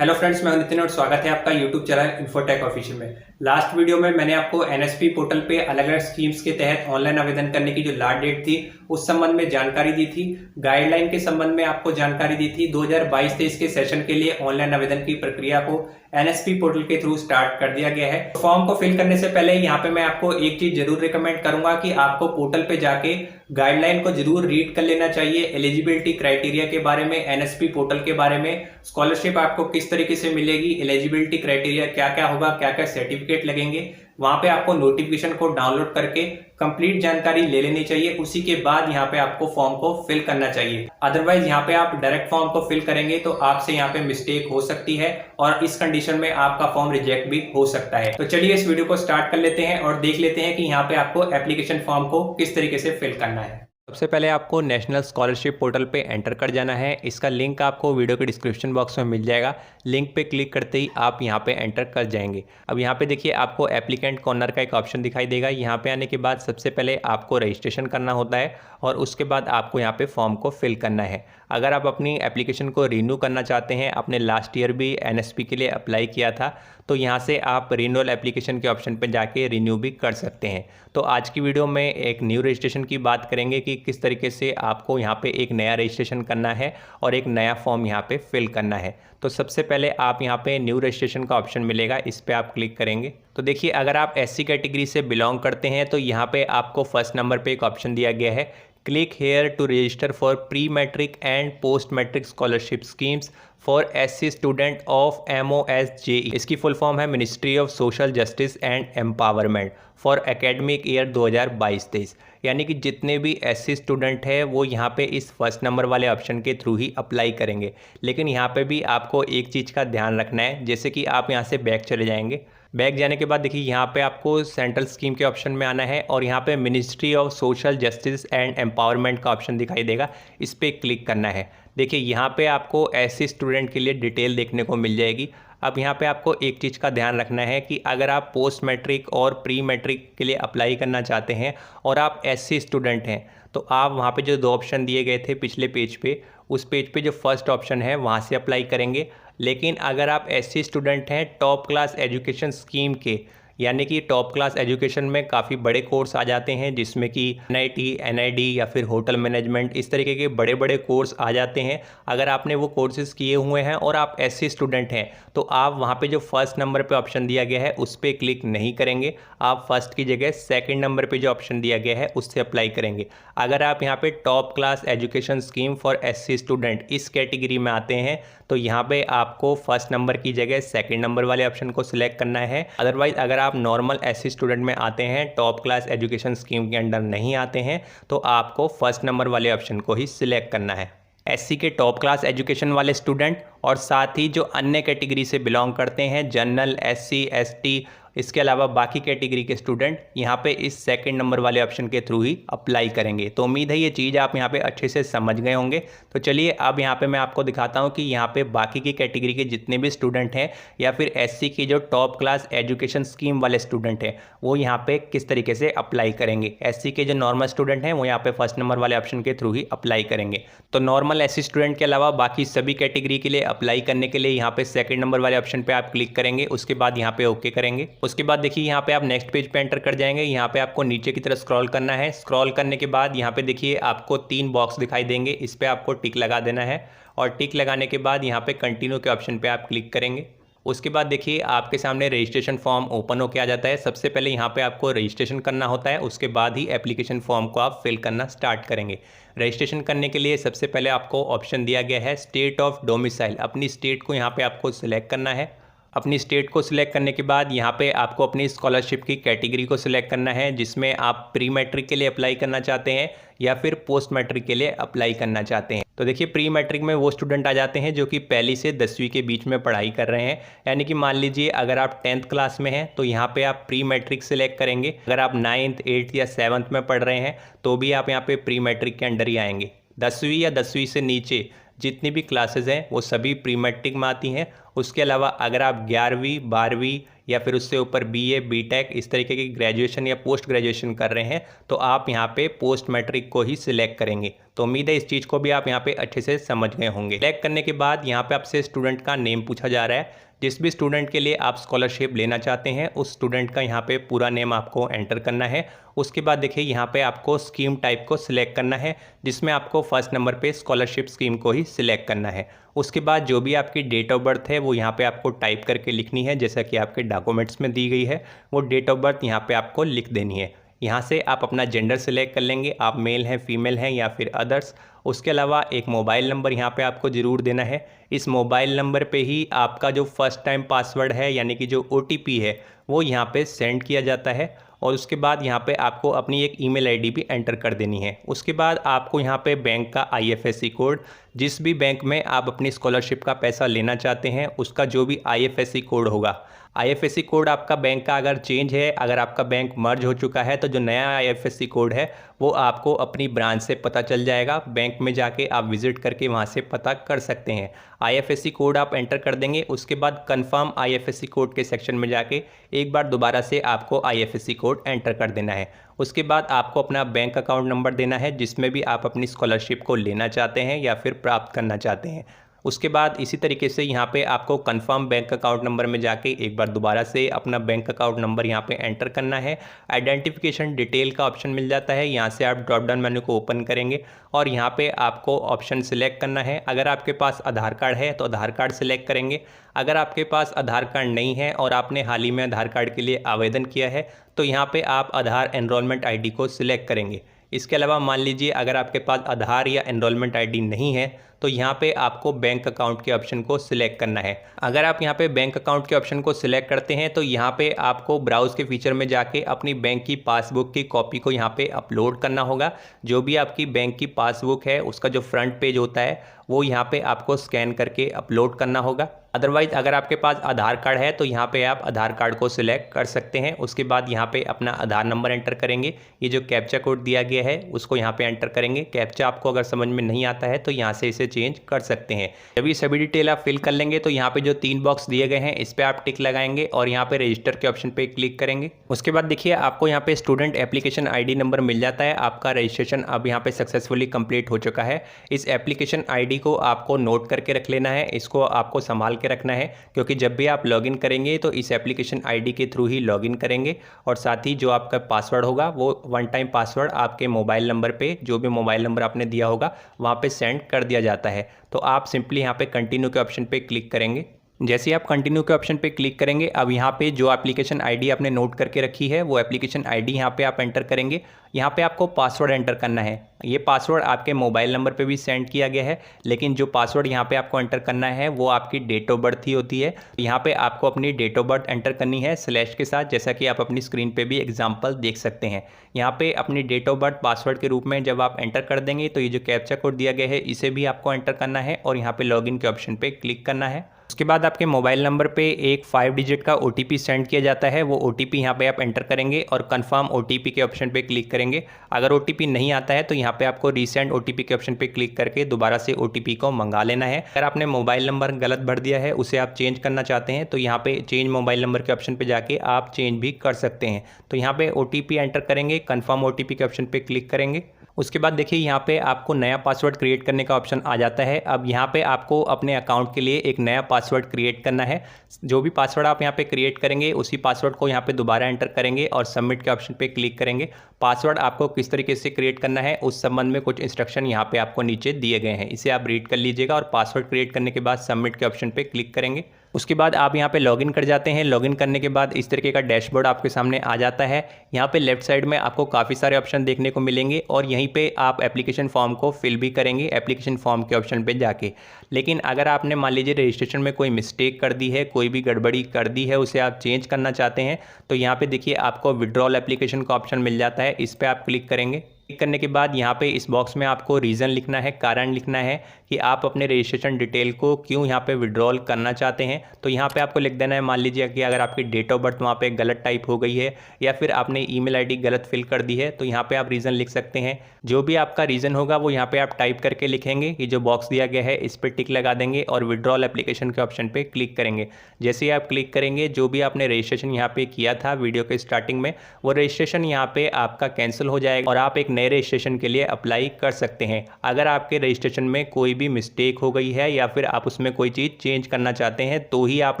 Hello friends, मैं नितिन और स्वागत है आपका यूट्यूब चैनल इन्फोटेक ऑफिशियल में। लास्ट वीडियो में मैंने आपको एनएसपी पोर्टल पे अलग अलग स्कीम्स के तहत ऑनलाइन आवेदन करने की जो लास्ट डेट थी उस संबंध में जानकारी दी थी। गाइडलाइन के संबंध में आपको जानकारी दी थी। 2022-23 के सेशन के लिए ऑनलाइन आवेदन की प्रक्रिया को एनएसपी पोर्टल के थ्रू स्टार्ट कर दिया गया है। फॉर्म को फिल करने से पहले यहाँ पे मैं आपको एक चीज जरूर रिकमेंड करूंगा कि आपको पोर्टल पे जाके गाइडलाइन को जरूर रीड कर लेना चाहिए। एलिजिबिलिटी क्राइटेरिया के बारे में, एनएसपी पोर्टल के बारे में, स्कॉलरशिप आपको किस तरीके से मिलेगी, एलिजिबिलिटी क्राइटेरिया क्या क्या होगा, क्या क्या सर्टिफिकेट लगेंगे, वहां पे आपको नोटिफिकेशन को डाउनलोड करके कंप्लीट जानकारी ले लेनी चाहिए। उसी के बाद यहाँ पे आपको फॉर्म को फिल करना चाहिए। अदरवाइज यहाँ पे आप डायरेक्ट फॉर्म को फिल करेंगे तो आपसे यहाँ पे मिस्टेक हो सकती है और इस कंडीशन में आपका फॉर्म रिजेक्ट भी हो सकता है। तो चलिए इस वीडियो को स्टार्ट कर लेते हैं और देख लेते हैं कि यहाँ पे आपको एप्लीकेशन फॉर्म को किस तरीके से फिल करना है। सबसे पहले आपको नेशनल स्कॉलरशिप पोर्टल पे एंटर कर जाना है। इसका लिंक आपको वीडियो के डिस्क्रिप्शन बॉक्स में मिल जाएगा। लिंक पे क्लिक करते ही आप यहाँ पे एंटर कर जाएंगे। अब यहाँ पे देखिए आपको एप्लीकेंट कॉर्नर का एक ऑप्शन दिखाई देगा। यहाँ पे आने के बाद सबसे पहले आपको रजिस्ट्रेशन करना होता है और उसके बाद आपको यहाँ पे फॉर्म को फिल करना है। अगर आप अपनी एप्लीकेशन को रिन्यू करना चाहते हैं, आपने लास्ट ईयर भी एनएसपी के लिए अप्लाई किया था, तो यहाँ से आप रिन्यूअल एप्लीकेशन के ऑप्शन पर जाके रिन्यू भी कर सकते हैं। तो आज की वीडियो में एक न्यू रजिस्ट्रेशन की बात करेंगे कि किस तरीके से आपको यहाँ पे एक नया रजिस्ट्रेशन करना है और एक नया फॉर्म यहाँ पे फिल करना है। तो सबसे पहले आप यहाँ पे न्यू रजिस्ट्रेशन का ऑप्शन मिलेगा, इस पर आप क्लिक करेंगे। तो देखिए अगर आप एससी कैटेगरी से बिलोंग करते हैं तो यहाँ पे आपको फर्स्ट नंबर पे एक ऑप्शन दिया गया है, click here to register for pre matric and post matric scholarship schemes for SC student of MOSJE। इसकी फुल फॉर्म है ministry of social justice and empowerment for academic year 2022-23। यानी कि जितने भी एससी स्टूडेंट हैं वो यहाँ पे इस फर्स्ट नंबर वाले ऑप्शन के थ्रू ही अप्लाई करेंगे। लेकिन यहाँ पे भी आपको एक चीज़ का ध्यान रखना है, जैसे कि आप यहाँ से बैक चले जाएंगे। बैक जाने के बाद देखिए यहाँ पे आपको सेंट्रल स्कीम के ऑप्शन में आना है और यहाँ पे ministry of social justice and empowerment का ऑप्शन दिखाई देगा, इस पर क्लिक करना है। देखिए यहाँ पे आपको एससी स्टूडेंट के लिए डिटेल देखने को मिल जाएगी। अब यहाँ पे आपको एक चीज़ का ध्यान रखना है कि अगर आप पोस्ट मैट्रिक और प्री मैट्रिक के लिए अप्लाई करना चाहते हैं और आप एससी स्टूडेंट हैं तो आप वहाँ पे जो दो ऑप्शन दिए गए थे पिछले पेज पे, उस पेज पे जो फर्स्ट ऑप्शन है वहाँ से अप्लाई करेंगे। लेकिन अगर आप एससी स्टूडेंट हैं टॉप क्लास एजुकेशन स्कीम के, यानी कि टॉप क्लास एजुकेशन में काफ़ी बड़े कोर्स आ जाते हैं जिसमें कि NIT, NID या फिर होटल मैनेजमेंट, इस तरीके के बड़े बड़े कोर्स आ जाते हैं। अगर आपने वो कोर्सेज़ किए हुए हैं और आप एससी स्टूडेंट हैं तो आप वहाँ पे जो फर्स्ट नंबर पे ऑप्शन दिया गया है उस पर क्लिक नहीं करेंगे। आप फर्स्ट की जगह सेकंड नंबर पे जो ऑप्शन दिया गया है उससे अप्लाई करेंगे। अगर आप यहाँ पे top class education scheme for SC student इस कैटेगरी में आते हैं तो यहाँ पे आपको फर्स्ट नंबर की जगह सेकंड नंबर वाले ऑप्शन को सिलेक्ट करना है। अदरवाइज अगर आप नॉर्मल एससी स्टूडेंट में आते हैं, टॉप क्लास एजुकेशन स्कीम के अंडर नहीं आते हैं, तो आपको फर्स्ट नंबर वाले ऑप्शन को ही सिलेक्ट करना है। एससी के टॉप क्लास एजुकेशन वाले स्टूडेंट और साथ ही जो अन्य कैटेगरी से बिलोंग करते हैं, जनरल, SC, ST, इसके अलावा बाकी कैटेगरी के स्टूडेंट यहाँ पे इस सेकंड नंबर वाले ऑप्शन के थ्रू ही अप्लाई करेंगे। तो उम्मीद है ये चीज़ आप यहाँ पे अच्छे से समझ गए होंगे। तो चलिए अब यहाँ पे मैं आपको दिखाता हूँ कि यहाँ पे बाकी की कैटेगरी के जितने भी स्टूडेंट हैं या फिर एससी की जो टॉप क्लास एजुकेशन स्कीम वाले स्टूडेंट हैं वो यहाँ पे किस तरीके से अप्लाई करेंगे। एससी के जो नॉर्मल स्टूडेंट हैं वो यहाँ पे फर्स्ट नंबर वाले ऑप्शन के थ्रू ही अप्लाई करेंगे। तो नॉर्मल एससी स्टूडेंट के अलावा बाकी सभी कैटेगरी के लिए अप्लाई करने के लिए यहाँ पे सेकंड नंबर वाले ऑप्शन पे आप क्लिक करेंगे, उसके बाद यहाँ पे ओके करेंगे। उसके बाद देखिए यहाँ पे आप नेक्स्ट पेज पे एंटर कर जाएंगे। यहाँ पे आपको नीचे की तरफ स्क्रॉल करना है। स्क्रॉल करने के बाद यहाँ पे देखिए आपको 3 बॉक्स दिखाई देंगे, इस पे आपको टिक लगा देना है और टिक लगाने के बाद यहाँ पे कंटिन्यू के ऑप्शन पे आप क्लिक करेंगे। उसके बाद देखिए आपके सामने रजिस्ट्रेशन फॉर्म ओपन होकर आ जाता है। सबसे पहले यहाँ पे आपको रजिस्ट्रेशन करना होता है, उसके बाद ही एप्लीकेशन फॉर्म को आप फिल करना स्टार्ट करेंगे। रजिस्ट्रेशन करने के लिए सबसे पहले आपको ऑप्शन दिया गया है स्टेट ऑफ डोमिसाइल। अपनी स्टेट को यहाँ पे आपको सिलेक्ट करना है। अपनी स्टेट को सिलेक्ट करने के बाद यहाँ पे आपको अपनी स्कॉलरशिप की कैटेगरी को सिलेक्ट करना है, जिसमें आप प्री मैट्रिक के लिए अप्लाई करना चाहते हैं या फिर पोस्ट मैट्रिक के लिए अप्लाई करना चाहते हैं। तो देखिए प्री मैट्रिक में वो स्टूडेंट आ जाते हैं जो कि पहली से 10वीं के बीच में पढ़ाई कर रहे हैं। यानी कि मान लीजिए अगर आप 10th क्लास में हैं तो यहाँ पे आप प्री मैट्रिक सिलेक्ट करेंगे। अगर आप 9th, 8th या 7th में पढ़ रहे हैं तो भी आप यहाँ पे प्री मैट्रिक के अंडर ही आएंगे। 10वीं या 10वीं से नीचे जितनी भी क्लासेस हैं वो सभी प्री मैट्रिक में आती हैं। उसके अलावा अगर आप 11वीं 12वीं या फिर उससे ऊपर BA BTech इस तरीके की ग्रेजुएशन या पोस्ट ग्रेजुएशन कर रहे हैं तो आप यहाँ पे पोस्ट मैट्रिक को ही सिलेक्ट करेंगे। तो उम्मीद है इस चीज़ को भी आप यहाँ पे अच्छे से समझ गए होंगे। सिलेक्ट करने के बाद यहाँ पे आपसे स्टूडेंट का नेम पूछा जा रहा है। जिस भी स्टूडेंट के लिए आप स्कॉलरशिप लेना चाहते हैं उस स्टूडेंट का यहाँ पे पूरा नेम आपको एंटर करना है। उसके बाद देखिए यहाँ पे आपको स्कीम टाइप को सिलेक्ट करना है, जिसमें आपको फर्स्ट नंबर पे स्कॉलरशिप स्कीम को ही सिलेक्ट करना है। उसके बाद जो भी आपकी डेट ऑफ बर्थ है वो यहाँ पे आपको टाइप करके लिखनी है, जैसा कि आपके डॉक्यूमेंट्स में दी गई है। वो डेट ऑफ बर्थ यहाँ पे आपको लिख देनी है। यहाँ से आप अपना जेंडर सिलेक्ट कर लेंगे, आप मेल हैं फीमेल हैं या फिर अदर्स। उसके अलावा एक मोबाइल नंबर यहाँ पे आपको ज़रूर देना है। इस मोबाइल नंबर पे ही आपका जो फर्स्ट टाइम पासवर्ड है यानी कि जो OTP है वो यहाँ पे सेंड किया जाता है। और उसके बाद यहाँ पे आपको अपनी एक ईमेल आईडी भी एंटर कर देनी है। उसके बाद आपको यहाँ पे बैंक का IFSC कोड, जिस भी बैंक में आप अपनी स्कॉलरशिप का पैसा लेना चाहते हैं उसका जो भी IFSC कोड होगा, IFSC कोड आपका बैंक का अगर चेंज है, अगर आपका बैंक मर्ज हो चुका है तो जो नया IFSC कोड है वो आपको अपनी ब्रांच से पता चल जाएगा। बैंक में जाके आप विजिट करके वहाँ से पता कर सकते हैं। IFSC कोड आप एंटर कर देंगे। उसके बाद कंफर्म IFSC कोड के सेक्शन में जाके एक बार दोबारा से आपको IFSC कोड एंटर कर देना है। उसके बाद आपको अपना बैंक अकाउंट नंबर देना है जिसमें भी आप अपनी स्कॉलरशिप को लेना चाहते हैं या फिर प्राप्त करना चाहते हैं। उसके बाद इसी तरीके से यहाँ पे आपको कंफर्म बैंक अकाउंट नंबर में जाके एक बार दोबारा से अपना बैंक अकाउंट नंबर यहाँ पे एंटर करना है। आइडेंटिफिकेशन डिटेल का ऑप्शन मिल जाता है, यहाँ से आप ड्रॉप डाउन मेन्यू को ओपन करेंगे और यहाँ पे आपको ऑप्शन सिलेक्ट करना है। अगर आपके पास आधार कार्ड है तो आधार कार्ड सिलेक्ट करेंगे। अगर आपके पास आधार कार्ड नहीं है और आपने हाल ही में आधार कार्ड के लिए आवेदन किया है तो यहाँ पे आप आधार एनरोलमेंट ID को सिलेक्ट करेंगे। इसके अलावा मान लीजिए अगर आपके पास आधार या एनरोलमेंट ID नहीं है तो यहाँ पे आपको बैंक अकाउंट के ऑप्शन को सिलेक्ट करना है। अगर आप यहाँ पे बैंक अकाउंट के ऑप्शन को सिलेक्ट करते हैं तो यहाँ पे आपको ब्राउज के फीचर में जाके अपनी बैंक की पासबुक की कॉपी को यहाँ पे अपलोड करना होगा। जो भी आपकी बैंक की पासबुक है उसका जो फ्रंट पेज होता है वो यहाँ पे आपको स्कैन करके अपलोड करना होगा। अदरवाइज अगर आपके पास आधार कार्ड है तो यहाँ पे आप आधार कार्ड को सिलेक्ट कर सकते हैं। उसके बाद यहाँ पे अपना आधार नंबर एंटर करेंगे। ये जो कैप्चा कोड दिया गया है उसको यहाँ पे एंटर करेंगे। कैप्चा आपको अगर समझ में नहीं आता है तो यहाँ से इसे चेंज कर सकते हैं। जब ये सभी डिटेल आप फिल कर लेंगे तो यहाँ पे जो 3 बॉक्स दिए गए हैं इस पर आप टिक लगाएंगे और यहाँ पे रजिस्टर के ऑप्शन पे क्लिक करेंगे। उसके बाद देखिए आपको यहाँ पे स्टूडेंट एप्लीकेशन ID नंबर मिल जाता है। आपका रजिस्ट्रेशन अब यहाँ पे सक्सेसफुली कंप्लीट हो चुका है। इस एप्लीकेशन ID को आपको नोट करके रख लेना है, इसको आपको संभाल के रखना है क्योंकि जब भी आप लॉगिन करेंगे तो इस एप्लीकेशन ID के थ्रू ही लॉगिन करेंगे और साथ ही जो आपका पासवर्ड होगा वो 1 टाइम पासवर्ड आपके मोबाइल नंबर पे, जो भी मोबाइल नंबर आपने दिया होगा वहाँ पे सेंड कर दिया जाता है। तो आप सिंपली यहाँ पे कंटिन्यू के ऑप्शन पे क्लिक करेंगे। जैसे ही आप कंटिन्यू के ऑप्शन पे क्लिक करेंगे अब यहाँ पे जो एप्लीकेशन ID आपने नोट करके रखी है वो एप्लीकेशन ID यहाँ पे आप एंटर करेंगे। यहाँ पे आपको पासवर्ड एंटर करना है। ये पासवर्ड आपके मोबाइल नंबर पे भी सेंड किया गया है, लेकिन जो पासवर्ड यहाँ पे आपको एंटर करना है वो आपकी डेट ऑफ बर्थ ही होती है। यहाँ पे आपको अपनी डेट ऑफ बर्थ एंटर करनी है स्लैश के साथ, जैसा कि आप अपनी स्क्रीन पे भी एग्जांपल देख सकते हैं। यहाँ पे अपनी डेट ऑफ बर्थ पासवर्ड के रूप में जब आप एंटर कर देंगे तो ये जो कैप्चा कोड दिया गया है इसे भी आपको एंटर करना है और यहाँ पे लॉगिन के ऑप्शन पे क्लिक करना है। उसके बाद आपके मोबाइल नंबर पे एक 5 डिजिट का OTP सेंड किया जाता है। वो OTP यहाँ पे आप एंटर करेंगे और कंफर्म OTP के ऑप्शन पे क्लिक करेंगे। अगर OTP नहीं आता है तो यहाँ पे आपको रीसेंड OTP के ऑप्शन पे क्लिक करके दोबारा से OTP को मंगा लेना है। अगर आपने मोबाइल नंबर गलत भर दिया है, उसे आप चेंज करना चाहते हैं तो यहाँ पे चेंज मोबाइल नंबर के ऑप्शन पे जाके आप चेंज भी कर सकते हैं। तो यहाँ पे OTP एंटर करेंगे, कंफर्म OTP के ऑप्शन पे क्लिक करेंगे। उसके बाद देखिए यहाँ पे आपको नया पासवर्ड क्रिएट करने का ऑप्शन आ जाता है। अब यहाँ पे आपको अपने अकाउंट के लिए एक नया पासवर्ड क्रिएट करना है। जो भी पासवर्ड आप यहाँ पे क्रिएट करेंगे उसी पासवर्ड को यहाँ पे दोबारा एंटर करेंगे और सबमिट के ऑप्शन पे क्लिक करेंगे। पासवर्ड आपको किस तरीके से क्रिएट करना है उस संबंध में कुछ इंस्ट्रक्शन यहाँ पे आपको नीचे दिए गए हैं, इसे आप रीड कर लीजिएगा और पासवर्ड क्रिएट करने के बाद सबमिट के ऑप्शन पे क्लिक करेंगे। उसके बाद आप यहाँ पे लॉगिन कर जाते हैं। लॉगिन करने के बाद इस तरीके का डैशबोर्ड आपके सामने आ जाता है। यहाँ पे लेफ्ट साइड में आपको काफ़ी सारे ऑप्शन देखने को मिलेंगे और यहीं पे आप एप्लीकेशन फॉर्म को फिल भी करेंगे एप्लीकेशन फॉर्म के ऑप्शन पे जाके। लेकिन अगर आपने मान लीजिए रजिस्ट्रेशन में कोई मिस्टेक कर दी है, कोई भी गड़बड़ी कर दी है, उसे आप चेंज करना चाहते हैं तो यहाँ पे देखिए आपको विड्रॉल एप्लीकेशन का ऑप्शन मिल जाता है, इस पर आप क्लिक करेंगे। क्लिक करने के बाद यहाँ पे इस बॉक्स में आपको रीज़न लिखना है, कारण लिखना है कि आप अपने रजिस्ट्रेशन डिटेल को क्यों यहाँ पे विड्रॉल करना चाहते हैं। तो यहाँ पे आपको लिख देना है, मान लीजिए कि अगर आपकी डेट ऑफ बर्थ वहाँ पे गलत टाइप हो गई है या फिर आपने ईमेल आईडी गलत फिल कर दी है, तो यहाँ पे आप रीज़न लिख सकते हैं। जो भी आपका रीज़न होगा वो यहाँ पे आप टाइप करके लिखेंगे। ये जो बॉक्स दिया गया है इस पर टिक लगा देंगे और विड्रॉल एप्लीकेशन के ऑप्शन पे क्लिक करेंगे। जैसे ही आप क्लिक करेंगे, जो भी आपने रजिस्ट्रेशन यहाँ पे किया था वीडियो के स्टार्टिंग में, वो रजिस्ट्रेशन यहाँ पे आपका कैंसिल हो जाएगा और आप एक नए रजिस्ट्रेशन के लिए अप्लाई कर सकते हैं। अगर आपके रजिस्ट्रेशन में कोई भी मिस्टेक हो गई है या फिर आप उसमें कोई चीज़ चेंज करना चाहते हैं तो ही आप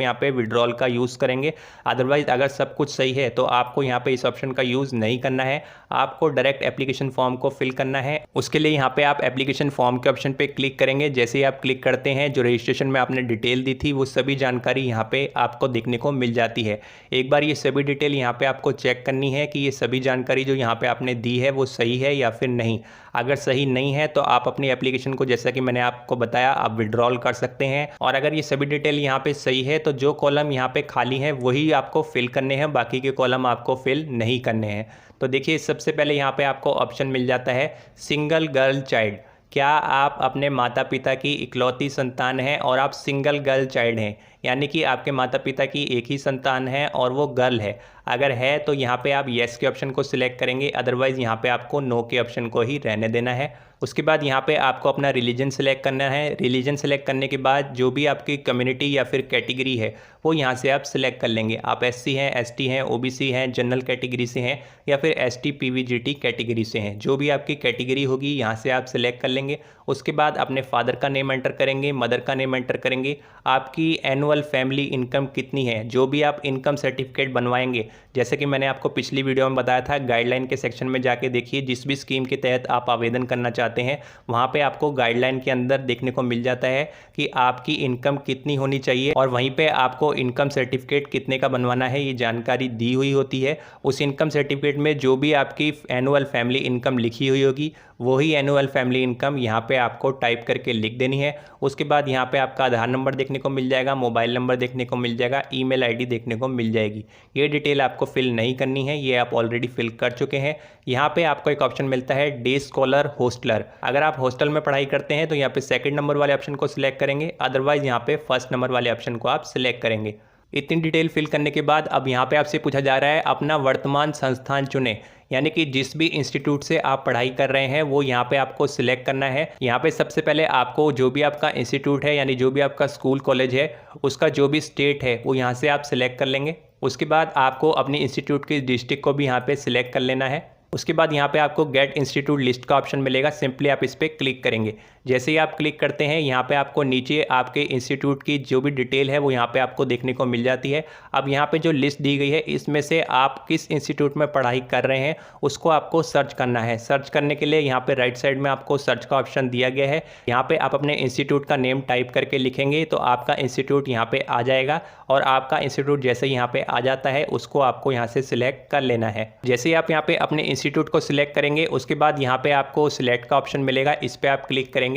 यहाँ पे विड्रॉल का यूज़ करेंगे। अदरवाइज अगर सब कुछ सही है तो आपको यहाँ पे इस ऑप्शन का यूज़ नहीं करना है। आपको डायरेक्ट एप्लीकेशन फॉर्म को फिल करना है। उसके लिए यहाँ पे आप एप्लीकेशन फॉर्म के ऑप्शन पे क्लिक करेंगे। जैसे ही आप क्लिक करते हैं, जो रजिस्ट्रेशन में आपने डिटेल दी थी वो सभी जानकारी यहाँ पे आपको देखने को मिल जाती है। एक बार ये सभी डिटेल यहाँ पे आपको चेक करनी है कि ये सभी जानकारी जो यहाँ पे आपने दी है वो सही है या फिर नहीं। अगर सही नहीं है तो आप अपनी एप्लीकेशन को, जैसा कि मैंने आपको बताया, आप विड्रॉल कर सकते हैं। और अगर ये सभी डिटेल यहाँ पे सही है तो जो कॉलम यहाँ पे खाली है वही आपको फिल करने हैं, बाकी के कॉलम आपको फिल नहीं करने हैं। तो देखिए, सबसे पहले यहाँ पे आपको ऑप्शन मिल जाता है सिंगल गर्ल चाइल्ड। क्या आप अपने माता पिता की इकलौती संतान हैं और आप सिंगल गर्ल चाइल्ड हैं, यानी कि आपके माता पिता की एक ही संतान है और वो गर्ल है। अगर है तो यहाँ पे आप येस के ऑप्शन को सिलेक्ट करेंगे, अदरवाइज़ यहाँ पे आपको नो के ऑप्शन को ही रहने देना है। उसके बाद यहाँ पे आपको अपना रिलीजन सेलेक्ट करना है। रिलीजन सेलेक्ट करने के बाद जो भी आपकी कम्युनिटी या फिर कैटेगरी है वो यहाँ से आप सिलेक्ट कर लेंगे। आप एससी हैं, एसटी हैं, ओबीसी हैं, जनरल कैटेगरी से हैं या फिर एसटी पीवीजीटी कैटेगरी से हैं। जो भी आपकी कैटेगरी होगी यहाँ से आप सिलेक्ट कर लेंगे। उसके बाद अपने फादर का नेम एंटर करेंगे, मदर का नेम एंटर करेंगे। आपकी एनुअल फैमिली इनकम कितनी है, जो भी आप इनकम सर्टिफिकेट बनवाएंगे, जैसे कि मैंने आपको पिछली वीडियो में बताया था, गाइडलाइन के सेक्शन में जाके देखिए। जिस भी स्कीम के तहत आप आवेदन करना चाहते हैं वहाँ पे आपको गाइडलाइन के अंदर देखने को मिल जाता है कि आपकी इनकम कितनी होनी चाहिए और वहीं पे आपको इनकम सर्टिफिकेट कितने का बनवाना है, ये जानकारी दी हुई होती है। उस इनकम सर्टिफिकेट में जो भी आपकी एनुअल फैमिली इनकम लिखी हुई होगी वही एनुअल फैमिली इनकम यहाँ पे आपको टाइप करके लिख देनी है। उसके बाद यहाँ पे आपका आधार नंबर देखने को मिल जाएगा, मोबाइल नंबर देखने को मिल जाएगा, ईमेल आईडी देखने को मिल जाएगी। ये डिटेल आपको फिल नहीं करनी है, ये आप ऑलरेडी फिल कर चुके हैं। यहाँ पे आपको एक ऑप्शन मिलता है डे स्कॉलर होस्टलर। अगर आप हॉस्टल में पढ़ाई करते हैं तो यहाँ पे सेकंड नंबर वाले ऑप्शन को सिलेक्ट करेंगे, अदरवाइज यहाँ पे फर्स्ट नंबर वाले ऑप्शन को आप सिलेक्ट करेंगे। इतनी डिटेल फिल करने के बाद अब यहाँ पे आपसे पूछा जा रहा है अपना वर्तमान संस्थान चुनें, यानी कि जिस भी इंस्टीट्यूट से आप पढ़ाई कर रहे हैं वो यहाँ पे आपको सिलेक्ट करना है। यहाँ पे सबसे पहले आपको जो भी आपका इंस्टीट्यूट है, यानी जो भी आपका स्कूल कॉलेज है, उसका जो भी स्टेट है वो यहाँ से आप सिलेक्ट कर लेंगे। उसके बाद आपको अपने इंस्टीट्यूट की डिस्ट्रिक्ट को भी यहाँ पे सिलेक्ट कर लेना है। उसके बाद यहाँ पे आपको गेट इंस्टीट्यूट लिस्ट का ऑप्शन मिलेगा, सिंपली आप इस पर क्लिक करेंगे। जैसे ही आप क्लिक करते हैं यहाँ पे आपको नीचे आपके इंस्टीट्यूट की जो भी डिटेल है वो यहाँ पे आपको देखने को मिल जाती है। अब यहाँ पे जो लिस्ट दी गई है इसमें से आप किस इंस्टीट्यूट में पढ़ाई कर रहे हैं उसको आपको सर्च करना है। सर्च करने के लिए यहाँ पे राइट साइड में आपको सर्च का ऑप्शन दिया गया है। यहाँ पे आप अपने इंस्टीट्यूट का नेम टाइप करके लिखेंगे तो आपका इंस्टीट्यूट यहाँ पे आ जाएगा और आपका इंस्टीट्यूट जैसे यहाँ पे आ जाता है उसको आपको यहाँ से सिलेक्ट कर लेना है। जैसे ही आप यहाँ पे अपने इंस्टीट्यूट को सिलेक्ट करेंगे उसके बाद यहाँ पे आपको सिलेक्ट का ऑप्शन मिलेगा, इस पर आप क्लिक करेंगे।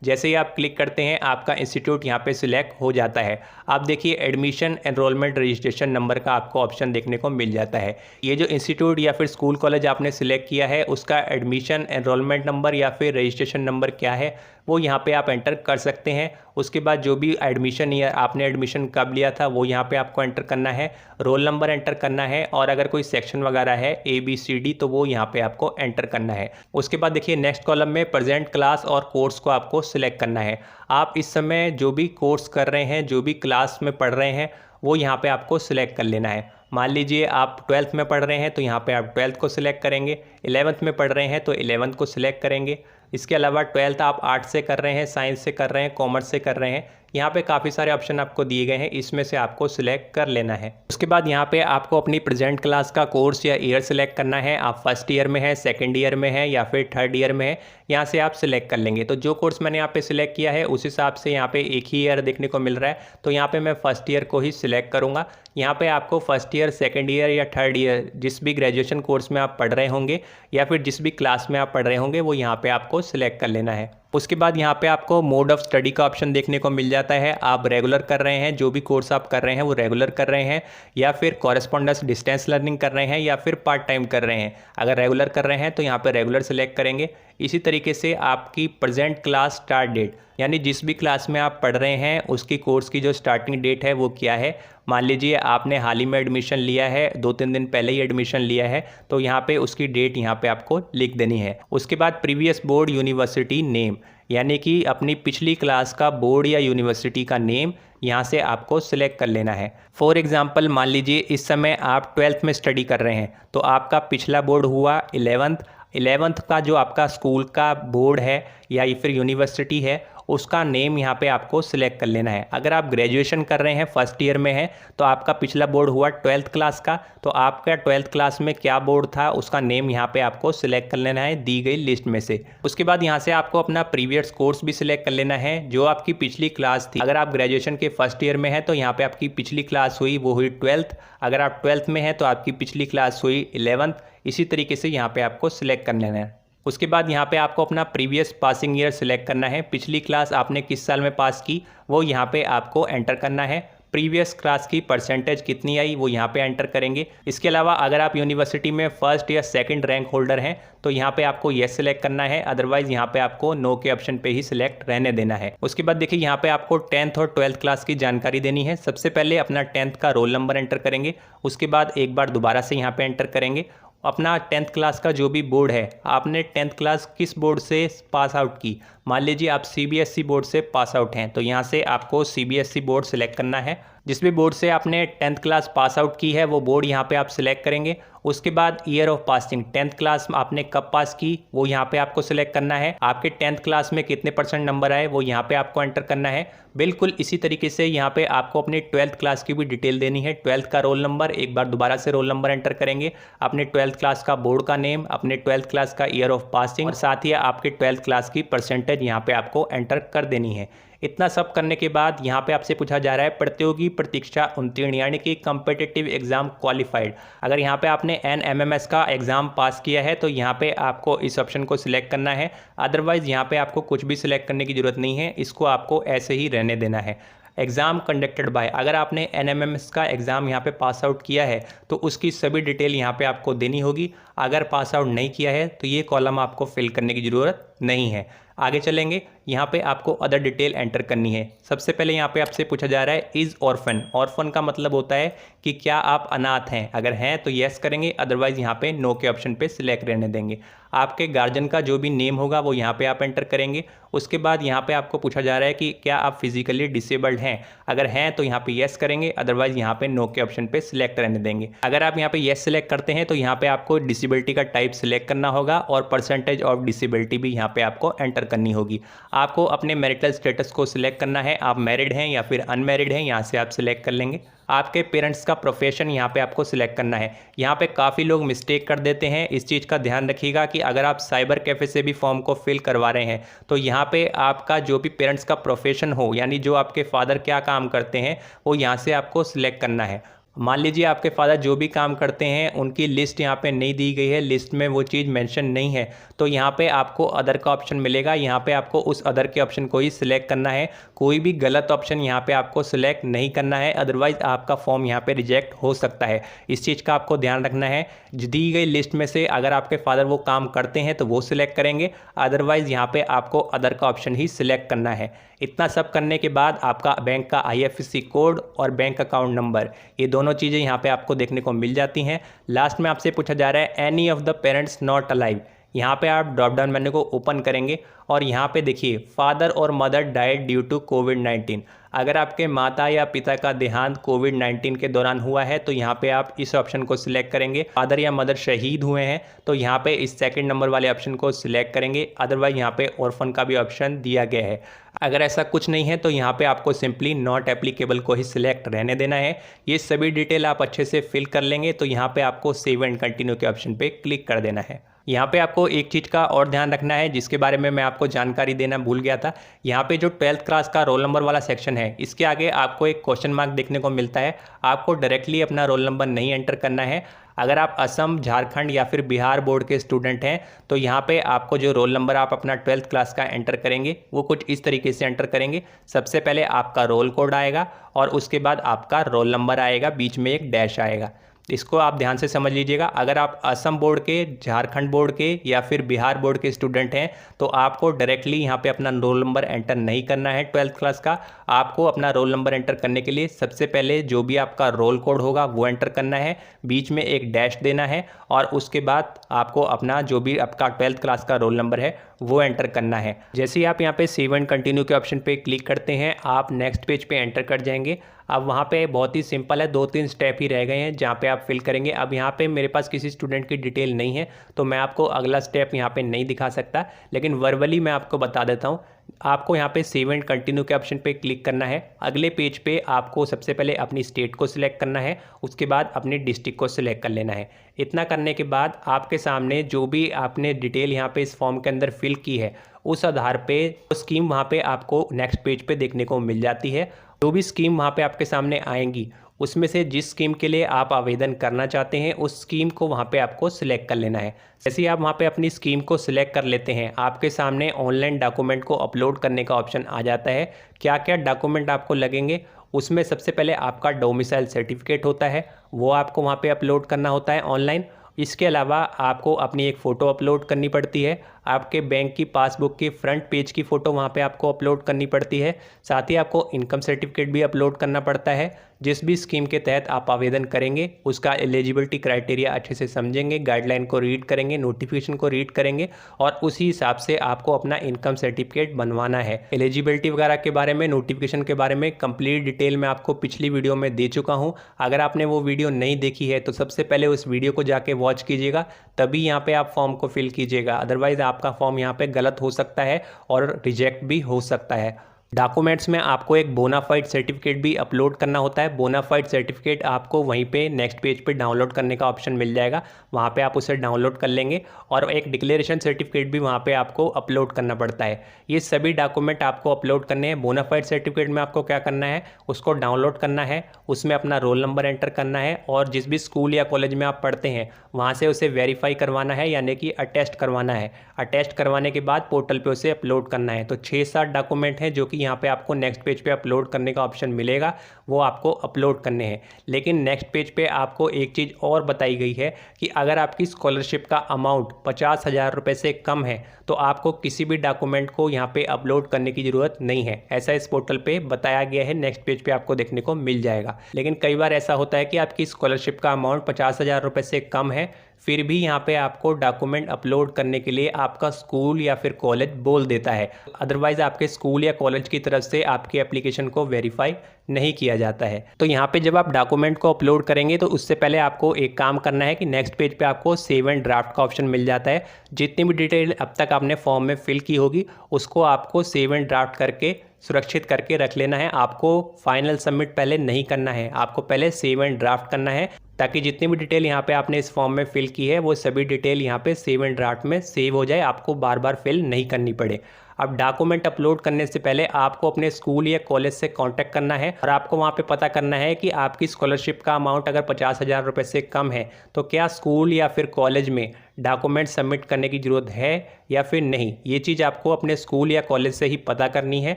जैसे ही आप क्लिक करते हैं आपका इंस्टीट्यूट यहाँ पे सिलेक्ट हो जाता है। आप देखिए एडमिशन एनरोलमेंट रजिस्ट्रेशन नंबर का आपको ऑप्शन देखने को मिल जाता है। ये जो इंस्टीट्यूट या फिर स्कूल कॉलेज आपने सिलेक्ट किया है उसका एडमिशन एनरोलमेंट नंबर या फिर रजिस्ट्रेशन नंबर क्या है वो यहाँ पे आप एंटर कर सकते हैं। उसके बाद जो भी एडमिशन ईयर आपने एडमिशन कब लिया था वो यहाँ पे आपको एंटर करना है, रोल नंबर एंटर करना है और अगर कोई सेक्शन वगैरह है ABCD तो वो यहाँ पे आपको एंटर करना है। उसके बाद देखिए नेक्स्ट कॉलम में प्रेजेंट क्लास और कोर्स को आपको सिलेक्ट करना है। आप इस समय जो भी कोर्स कर रहे हैं, जो भी क्लास में पढ़ रहे हैं वो यहाँ पे आपको सिलेक्ट कर लेना है। मान लीजिए आप 12th में पढ़ रहे हैं तो यहाँ पे आप 12th को सिलेक्ट करेंगे, 11th में पढ़ रहे हैं तो 11th को सिलेक्ट करेंगे। इसके अलावा 12th आप आर्ट्स से कर रहे हैं, साइंस से कर रहे हैं, कॉमर्स से कर रहे हैं, यहाँ पे काफ़ी सारे ऑप्शन आपको दिए गए हैं, इसमें से आपको सिलेक्ट कर लेना है। उसके बाद यहाँ पे आपको अपनी प्रेजेंट क्लास का कोर्स या ईयर सिलेक्ट करना है। आप फर्स्ट ईयर में है, सेकंड ईयर में है या फिर थर्ड ईयर में है, यहाँ से आप सिलेक्ट कर लेंगे। तो जो कोर्स मैंने यहाँ पे सिलेक्ट किया है उस हिसाब से यहाँ पे एक ही ईयर देखने को मिल रहा है, तो यहाँ पे मैं फर्स्ट ईयर को ही सिलेक्ट करूँगा। यहाँ पे आपको फर्स्ट ईयर, सेकंड ईयर या थर्ड ईयर जिस भी ग्रेजुएशन कोर्स में आप पढ़ रहे होंगे या फिर जिस भी क्लास में आप पढ़ रहे होंगे वो यहाँ पे आपको सिलेक्ट कर लेना है। उसके बाद यहाँ पे आपको मोड ऑफ स्टडी का ऑप्शन देखने को मिल जाता है। आप रेगुलर कर रहे हैं, जो भी कोर्स आप कर रहे हैं वो रेगुलर कर रहे हैं, या फिर कॉरेस्पॉन्डेंस डिस्टेंस लर्निंग कर रहे हैं, या फिर पार्ट टाइम कर रहे हैं। अगर रेगुलर कर रहे हैं तो यहाँ पे रेगुलर सेलेक्ट करेंगे। इसी तरीके से आपकी प्रेजेंट क्लास स्टार्ट डेट, यानी जिस भी क्लास में आप पढ़ रहे हैं उसकी कोर्स की जो स्टार्टिंग डेट है वो क्या है। मान लीजिए आपने हाल ही में एडमिशन लिया है, 2-3 दिन पहले ही एडमिशन लिया है, तो यहाँ पे उसकी डेट यहाँ पे आपको लिख देनी है। उसके बाद प्रीवियस बोर्ड यूनिवर्सिटी नेम, यानी कि अपनी पिछली क्लास का बोर्ड या यूनिवर्सिटी का नेम यहाँ से आपको सिलेक्ट कर लेना है। फॉर एग्जांपल मान लीजिए इस समय आप 12th में स्टडी कर रहे हैं, तो आपका पिछला बोर्ड हुआ 11th का जो आपका स्कूल का बोर्ड है या फिर यूनिवर्सिटी है उसका नेम यहाँ पे आपको सिलेक्ट कर लेना है। अगर आप ग्रेजुएशन कर रहे हैं, फर्स्ट ईयर में हैं, तो आपका पिछला बोर्ड हुआ 12th क्लास का, तो आपका 12th क्लास में क्या बोर्ड था उसका नेम यहाँ पे आपको सिलेक्ट कर लेना है दी गई लिस्ट में से। उसके बाद यहाँ से आपको अपना प्रीवियस कोर्स भी सिलेक्ट कर लेना है जो आपकी पिछली क्लास थी। अगर आप ग्रेजुएशन के फर्स्ट ईयर में हैं तो यहाँ पे आपकी पिछली क्लास हुई वो हुई 12th, अगर आप 12th में हैं तो आपकी पिछली क्लास हुई 11th। इसी तरीके से यहाँ पे आपको सिलेक्ट कर लेना है। उसके बाद यहाँ पे आपको अपना प्रीवियस पासिंग ईयर सिलेक्ट करना है। पिछली क्लास आपने किस साल में पास की वो यहाँ पे आपको एंटर करना है। प्रीवियस क्लास की परसेंटेज कितनी आई वो यहाँ पे एंटर करेंगे। इसके अलावा अगर आप यूनिवर्सिटी में फर्स्ट या सेकंड रैंक होल्डर हैं तो यहाँ पे आपको येस सिलेक्ट करना है, अदरवाइज यहाँ पे आपको नो के ऑप्शन पे ही सिलेक्ट रहने देना है। उसके बाद देखिए यहाँ पे आपको 10th और 12th क्लास की जानकारी देनी है। सबसे पहले अपना 10th का रोल नंबर एंटर करेंगे, उसके बाद एक बार दोबारा से यहाँ पे एंटर करेंगे अपना 10th क्लास का जो भी बोर्ड है। आपने 10th क्लास किस बोर्ड से पास आउट की, मान लीजिए आप सीबीएसई बोर्ड से पास आउट हैं तो यहाँ से आपको सीबीएसई बोर्ड सेलेक्ट करना है। जिस भी बोर्ड से आपने 10th क्लास पास आउट की है वो बोर्ड यहाँ पे आप सिलेक्ट करेंगे। उसके बाद year of passing, 10th class आपने कब पास की वो यहाँ पे आपको सिलेक्ट करना है। आपके 10th क्लास में कितने % नंबर आए वो यहाँ पे आपको एंटर करना है। बिल्कुल इसी तरीके से यहाँ पे आपको अपनी 12th क्लास की भी डिटेल देनी है। 12th का रोल नंबर, एक बार दोबारा से रोल नंबर एंटर करेंगे, अपने 12th क्लास का बोर्ड का नेम, अपने 12th क्लास का ईयर ऑफ पासिंग और साथ ही आपके 12th क्लास की परसेंटेज यहाँ पे आपको एंटर कर देनी है। इतना सब करने के बाद यहाँ पे आपसे पूछा जा रहा है प्रतियोगी प्रतीक्षा उत्तीर्ण, यानी कि कॉम्पिटिटिव एग्जाम क्वालिफाइड। अगर यहाँ पे आपने NMMS का एग्जाम पास किया है तो यहाँ पे आपको इस ऑप्शन को सिलेक्ट करना है, अदरवाइज यहाँ पे आपको कुछ भी सिलेक्ट करने की जरूरत नहीं है, इसको आपको ऐसे ही रहने देना है। एग्ज़ाम कंडक्टेड बाय, अगर आपने NMMS का एग्ज़ाम यहाँ पे पास आउट किया है तो उसकी सभी डिटेल यहाँ पे आपको देनी होगी। अगर पास आउट नहीं किया है तो ये कॉलम आपको फिल करने की ज़रूरत नहीं है। आगे चलेंगे, यहाँ पे आपको अदर डिटेल एंटर करनी है। सबसे पहले यहाँ पे आपसे पूछा जा रहा है इज़ ऑर्फन। ऑर्फन का मतलब होता है कि क्या आप अनाथ हैं, अगर हैं तो येस करेंगे, अदरवाइज यहाँ पे नो के ऑप्शन पे सिलेक्ट रहने देंगे। आपके गार्जियन का जो भी नेम होगा वो यहाँ पे आप एंटर करेंगे। उसके बाद यहाँ पे आपको पूछा जा रहा है कि क्या आप फिजिकली डिसेबल्ड हैं, अगर हैं तो यहाँ पे येस करेंगे, अदरवाइज यहाँ पे नो के ऑप्शन पे सिलेक्ट रहने देंगे। अगर आप यहाँ पे येस सिलेक्ट करते हैं तो यहाँ पे आपको डिसेबिलिटी का टाइप सिलेक्ट करना होगा और परसेंटेज ऑफ डिसेबिलिटी भी यहाँ पे आपको एंटर करनी होगी। आपको अपने मैरिटल स्टेटस को सिलेक्ट करना है, आप मैरिड हैं या फिर अनमैरिड हैं, यहाँ से आप सिलेक्ट कर लेंगे। आपके पेरेंट्स का प्रोफेशन यहाँ पे आपको सिलेक्ट करना है। यहाँ पे काफ़ी लोग मिस्टेक कर देते हैं, इस चीज़ का ध्यान रखिएगा कि अगर आप साइबर कैफ़े से भी फॉर्म को फिल करवा रहे हैं तो यहाँ पे आपका जो भी पेरेंट्स का प्रोफेशन हो, यानी जो आपके फादर क्या काम करते हैं वो यहाँ से आपको सिलेक्ट करना है। मान लीजिए आपके फादर जो भी काम करते हैं उनकी लिस्ट यहाँ पे नहीं दी गई है, लिस्ट में वो चीज़ मेंशन नहीं है, तो यहाँ पे आपको अदर का ऑप्शन मिलेगा। यहाँ पे आपको उस अदर के ऑप्शन को ही सिलेक्ट करना है, कोई भी गलत ऑप्शन यहाँ पे आपको सिलेक्ट नहीं करना है, अदरवाइज आपका फॉर्म यहाँ पे रिजेक्ट हो सकता है। इस चीज़ का आपको ध्यान रखना है। दी गई लिस्ट में से अगर आपके फादर वो काम करते हैं तो वो सिलेक्ट करेंगे, अदरवाइज यहाँ पे आपको अदर का ऑप्शन ही सिलेक्ट करना है। इतना सब करने के बाद आपका बैंक का IFSC कोड और बैंक अकाउंट नंबर, ये दोनों चीज़ें यहाँ पे आपको देखने को मिल जाती हैं। लास्ट में आपसे पूछा जा रहा है any of the parents not alive. यहाँ पे आप ड्रॉप डाउन मेन्यू को ओपन करेंगे और यहाँ पे देखिए फादर और मदर डाइड ड्यू टू कोविड-19। अगर आपके माता या पिता का देहांत कोविड-19 के दौरान हुआ है तो यहाँ पे आप इस ऑप्शन को सिलेक्ट करेंगे। फादर या मदर शहीद हुए हैं तो यहाँ पे इस सेकंड नंबर वाले ऑप्शन को सिलेक्ट करेंगे, अदरवाइज यहाँ पे ऑर्फन का भी ऑप्शन दिया गया है। अगर ऐसा कुछ नहीं है तो यहाँ पे आपको सिंपली नॉट एप्लीकेबल को ही सिलेक्ट रहने देना है। ये सभी डिटेल आप अच्छे से फिल कर लेंगे तो यहाँ पे आपको सेव एंड कंटिन्यू के ऑप्शन पे क्लिक कर देना है। यहाँ पे आपको एक चीज़ का और ध्यान रखना है जिसके बारे में मैं आपको जानकारी देना भूल गया था। यहाँ पे जो 12th क्लास का रोल नंबर वाला सेक्शन है, इसके आगे आपको एक क्वेश्चन मार्क देखने को मिलता है। आपको डायरेक्टली अपना रोल नंबर नहीं एंटर करना है। अगर आप असम, झारखंड या फिर बिहार बोर्ड के स्टूडेंट हैं तो यहाँ पे आपको जो रोल नंबर आप अपना 12th क्लास का एंटर करेंगे वो कुछ इस तरीके से एंटर करेंगे। सबसे पहले आपका रोल कोड आएगा और उसके बाद आपका रोल नंबर आएगा, बीच में एक डैश आएगा। इसको आप ध्यान से समझ लीजिएगा। अगर आप असम बोर्ड के, झारखंड बोर्ड के या फिर बिहार बोर्ड के स्टूडेंट हैं तो आपको डायरेक्टली यहाँ पे अपना रोल नंबर एंटर नहीं करना है 12th क्लास का। आपको अपना रोल नंबर एंटर करने के लिए सबसे पहले जो भी आपका रोल कोड होगा वो एंटर करना है, बीच में एक डैश देना है और उसके बाद आपको अपना जो भी आपका 12th क्लास का रोल नंबर है वो एंटर करना है। जैसे ही आप यहाँ पे सेव एंड कंटिन्यू के ऑप्शन पे क्लिक करते हैं, आप नेक्स्ट पेज पे एंटर कर जाएंगे। अब वहाँ पे बहुत ही सिंपल है, 2-3 स्टेप ही रह गए हैं जहाँ पे आप फिल करेंगे। अब यहाँ पे मेरे पास किसी स्टूडेंट की डिटेल नहीं है तो मैं आपको अगला स्टेप यहाँ पे नहीं दिखा सकता, लेकिन वर्बली मैं आपको बता देता हूँ। आपको यहाँ पे सेव एंड कंटिन्यू के ऑप्शन पे क्लिक करना है। अगले पेज पे आपको सबसे पहले अपनी स्टेट को सिलेक्ट करना है, उसके बाद अपनी डिस्ट्रिक्ट को सिलेक्ट कर लेना है। इतना करने के बाद आपके सामने जो भी आपने डिटेल यहाँ पे इस फॉर्म के अंदर फिल की है उस आधार पे स्कीम वहाँ पे आपको नेक्स्ट पेज पे देखने को मिल जाती है। जो भी स्कीम वहाँ पे आपके सामने आएंगी उसमें से जिस स्कीम के लिए आप आवेदन करना चाहते हैं उस स्कीम को वहाँ पे आपको सिलेक्ट कर लेना है। जैसे ही आप वहाँ पे अपनी स्कीम को सिलेक्ट कर लेते हैं, आपके सामने ऑनलाइन डॉक्यूमेंट को अपलोड करने का ऑप्शन आ जाता है। क्या क्या डॉक्यूमेंट आपको लगेंगे, उसमें सबसे पहले आपका डोमिसाइल सर्टिफिकेट होता है, वो आपको वहाँ पे अपलोड करना होता है ऑनलाइन। इसके अलावा आपको अपनी एक फ़ोटो अपलोड करनी पड़ती है। आपके बैंक की पासबुक की फ्रंट पेज की फ़ोटो वहाँ पे आपको अपलोड करनी पड़ती है। साथ ही आपको इनकम सर्टिफिकेट भी अपलोड करना पड़ता है। जिस भी स्कीम के तहत आप आवेदन करेंगे उसका एलिजिबिलिटी क्राइटेरिया अच्छे से समझेंगे, गाइडलाइन को रीड करेंगे, नोटिफिकेशन को रीड करेंगे और उसी हिसाब से आपको अपना इनकम सर्टिफिकेट बनवाना है। एलिजिबिलिटी वगैरह के बारे में, नोटिफिकेशन के बारे में कंप्लीट डिटेल मैं आपको पिछली वीडियो में दे चुका हूँ। अगर आपने वो वीडियो नहीं देखी है तो सबसे पहले उस वीडियो को जाके वॉच कीजिएगा, तभी यहाँ पे आप फॉर्म को फिल कीजिएगा। अदरवाइज आपका फॉर्म यहाँ पे गलत हो सकता है और रिजेक्ट भी हो सकता है। डॉक्यूमेंट्स में आपको एक बोनाफाइड सर्टिफिकेट भी अपलोड करना होता है। बोनाफाइड सर्टिफिकेट आपको वहीं पे नेक्स्ट पेज पे डाउनलोड करने का ऑप्शन मिल जाएगा, वहाँ पे आप उसे डाउनलोड कर लेंगे और एक डिक्लेरेशन सर्टिफिकेट भी वहाँ पे आपको अपलोड करना पड़ता है। ये सभी डॉक्यूमेंट आपको अपलोड करने हैं। बोनाफाइड सर्टिफिकेट में आपको क्या करना है, उसको डाउनलोड करना है, उसमें अपना रोल नंबर एंटर करना है और जिस भी स्कूल या कॉलेज में आप पढ़ते हैं वहाँ से उसे वेरीफाई करवाना है, यानी कि अटेस्ट करवाना है। अटेस्ट करवाने के बाद पोर्टल पे उसे अपलोड करना है। तो 6-7 डॉक्यूमेंट हैं जो कि यहाँ पे आपको नेक्स्ट पेज पे अपलोड करने का ऑप्शन मिलेगा, वो आपको अपलोड करने हैं। लेकिन नेक्स्ट पेज पे आपको एक चीज़ और बताई गई है कि अगर आपकी स्कॉलरशिप का अमाउंट 50,000 रुपये से कम है तो आपको किसी भी डॉक्यूमेंट को यहाँ पे अपलोड करने की ज़रूरत नहीं है। ऐसा इस पोर्टल पे बताया गया है, नेक्स्ट पेज पे आपको देखने को मिल जाएगा। लेकिन कई बार ऐसा होता है कि आपकी स्कॉलरशिप का अमाउंट 50,000 रुपये से कम है, फिर भी यहाँ पे आपको डॉक्यूमेंट अपलोड करने के लिए आपका स्कूल या फिर कॉलेज बोल देता है। अदरवाइज आपके स्कूल या कॉलेज की तरफ से आपकी एप्लीकेशन को वेरीफाई नहीं किया जाता है। तो यहाँ पे जब आप डॉक्यूमेंट को अपलोड करेंगे तो उससे पहले आपको एक काम करना है कि नेक्स्ट पेज पे आपको सेव एंड ड्राफ्ट का ऑप्शन मिल जाता है। जितनी भी डिटेल अब तक आपने फॉर्म में फिल की होगी उसको आपको सेव एंड ड्राफ्ट करके सुरक्षित करके रख लेना है। आपको फाइनल सबमिट पहले नहीं करना है, आपको पहले सेव एंड ड्राफ्ट करना है ताकि जितनी भी डिटेल यहाँ पे आपने इस फॉर्म में फिल की है वो सभी डिटेल यहाँ पे सेव एंड ड्राफ्ट में सेव हो जाए, आपको बार बार फिल नहीं करनी पड़े। अब डॉक्यूमेंट अपलोड करने से पहले आपको अपने स्कूल या कॉलेज से कांटेक्ट करना है और आपको वहाँ पे पता करना है कि आपकी स्कॉलरशिप का अमाउंट अगर 50,000 रुपये से कम है तो क्या स्कूल या फिर कॉलेज में डॉक्यूमेंट सबमिट करने की ज़रूरत है या फिर नहीं। ये चीज़ आपको अपने स्कूल या कॉलेज से ही पता करनी है,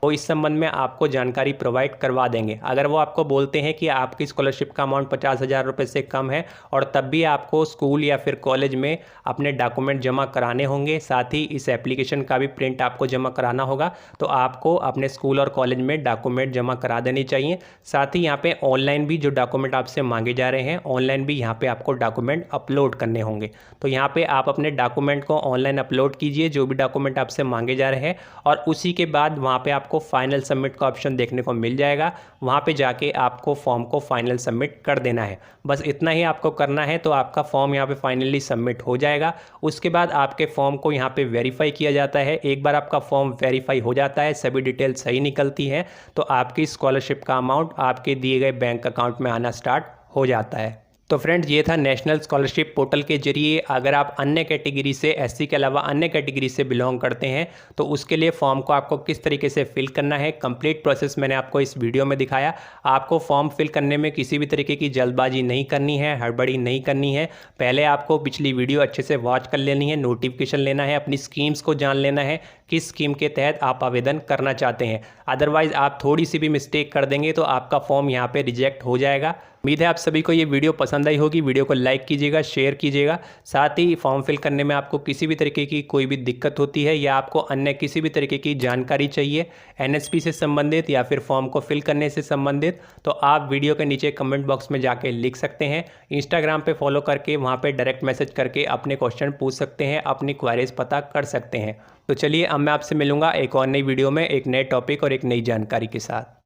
वो इस संबंध में आपको जानकारी प्रोवाइड करवा देंगे। अगर वो आपको बोलते हैं कि आपकी स्कॉलरशिप का अमाउंट 50,000 रुपये से कम है और तब भी आपको स्कूल या फिर कॉलेज में अपने डॉक्यूमेंट जमा कराने होंगे, साथ ही इस एप्लीकेशन का भी प्रिंट आपको जमा कराना होगा, तो आपको अपने स्कूल और कॉलेज में डॉक्यूमेंट जमा करा देनी चाहिए। साथ ही यहाँ पे ऑनलाइन भी जो डॉक्यूमेंट आपसे मांगे जा रहे हैं ऑनलाइन भी यहाँ पे आपको डॉक्यूमेंट अपलोड करने होंगे। तो यहाँ पे आप अपने डॉक्यूमेंट को ऑनलाइन अपलोड कीजिए, जो भी डॉक्यूमेंट आपसे मांगे जा रहे हैं, और उसी के बाद वहाँ पे आपको फाइनल सबमिट का ऑप्शन देखने को मिल जाएगा। वहाँ पे जाके आपको फॉर्म को फाइनल सबमिट कर देना है। बस इतना ही आपको करना है तो आपका फॉर्म यहाँ पे फाइनली सबमिट हो जाएगा। उसके बाद आपके फॉर्म को यहाँ पे वेरीफाई किया जाता है। एक बार आपका फॉर्म वेरीफाई हो जाता है, सभी डिटेल सही निकलती है, तो आपकी स्कॉलरशिप का अमाउंट आपके दिए गए बैंक अकाउंट में आना स्टार्ट हो जाता है। तो फ्रेंड्स, ये था नेशनल स्कॉलरशिप पोर्टल के जरिए अगर आप अन्य कैटेगरी से, एससी के अलावा अन्य कैटेगरी से बिलोंग करते हैं तो उसके लिए फॉर्म को आपको किस तरीके से फिल करना है, कंप्लीट प्रोसेस मैंने आपको इस वीडियो में दिखाया। आपको फॉर्म फिल करने में किसी भी तरीके की जल्दबाजी नहीं करनी है, हड़बड़ी नहीं करनी है। पहले आपको पिछली वीडियो अच्छे से वॉच कर लेनी है, नोटिफिकेशन लेना है, अपनी स्कीम्स को जान लेना है, किस स्कीम के तहत आप आवेदन करना चाहते हैं। अदरवाइज आप थोड़ी सी भी मिस्टेक कर देंगे तो आपका फॉर्म यहाँ पे रिजेक्ट हो जाएगा। उम्मीद है आप सभी को ये वीडियो पसंद आई होगी। वीडियो को लाइक कीजिएगा, शेयर कीजिएगा। साथ ही फॉर्म फिल करने में आपको किसी भी तरीके की कोई भी दिक्कत होती है या आपको अन्य किसी भी तरीके की जानकारी चाहिए एनएसपी से संबंधित या फिर फॉर्म को फिल करने से संबंधित, तो आप वीडियो के नीचे कमेंट बॉक्स में जाके लिख सकते हैं। इंस्टाग्राम पे फॉलो करके वहाँ पे डायरेक्ट मैसेज करके अपने क्वेश्चन पूछ सकते हैं, अपनी क्वारीज पता कर सकते हैं। तो चलिए अब मैं आपसे मिलूंगा एक और नई वीडियो में एक नए टॉपिक और एक नई जानकारी के साथ।